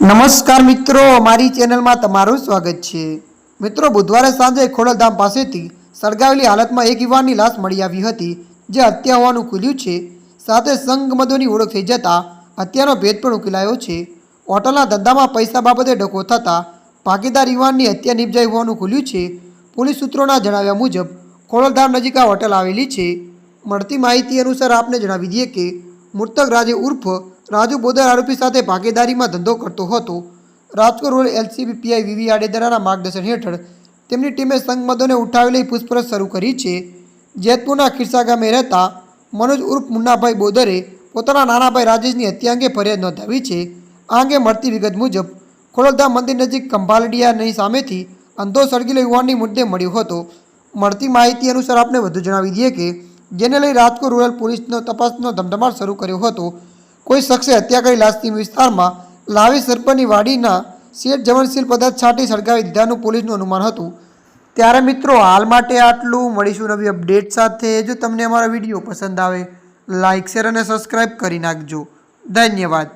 નમસ્કાર મિત્રો, મારી ચેનલમાં તમારું સ્વાગત છે। મિત્રો, બુધવારે સાંજે ખોડલધામ પાસેથી સળગાવેલી હાલતમાં એક યુવાનની લાશ મળી આવી હતી, જે હત્યા હોવાનું ખુલ્યું છે। સાથે સંગમદોની ઓળખ થઈ જતા હત્યાનો ભેદ પણ ઉકેલાયો છે। હોટલના ધંધામાં પૈસા બાબતે ડખો થતા ભાગીદાર યુવાનની હત્યા નિપજાઈ હોવાનું ખુલ્યું છે। પોલીસ સૂત્રોના જણાવ્યા મુજબ ખોડલધામ નજીક આ હોટલ આવેલી છે। મળતી માહિતી અનુસાર આપને જણાવી દઈએ કે મૃતક રાજુ ઉર્ફ રાજુ બોદર આરોપી સાથે ભાગીદારીમાં ધંધો કરતો હતો। Rajkot rural LCB PI V V આડેદરાના માર્ગદર્શન હેઠળ તેમની ટીમે સંગમદોને ઉઠાવી લઈ પૂછપરછ શરૂ કરી છે। જેતપુરના ખીરસા ગામે રહેતા મનોજ ઉર્ફ મુન્નાભાઈ બોદરે પોતાના નાના ભાઈ રાજેશની હત્યા અંગે ફરિયાદ નોંધાવી છે। આ અંગે મળતી વિગત મુજબ ખોડલધામ મંદિર નજીક ખંભાલડિયાની સામેથી અંધો સળગેલો યુવાનની મૃતદેહ મળ્યો હતો। મળતી માહિતી અનુસાર આપને વધુ જણાવી દઈએ કે જેને લઈ રાજકોટ રૂરલ પોલીસનો તપાસનો ધમધમાટ શરૂ કર્યો હતો। કોઈ શખ્સે હત્યા કરી લાશની વિસ્તારમાં લાવી સરપંચની વાડીના શેઠ જવનશીલ પદાર્થ છાંટી સળગાવી દીધાનું પોલીસનું અનુમાન હતું। ત્યારે મિત્રો, હાલ માટે આટલું। મળીશું નવી અપડેટ સાથે। જો તમને અમારો વિડીયો પસંદ આવે, લાઇક, શેર અને સબસ્ક્રાઈબ કરી નાખજો। ધન્યવાદ।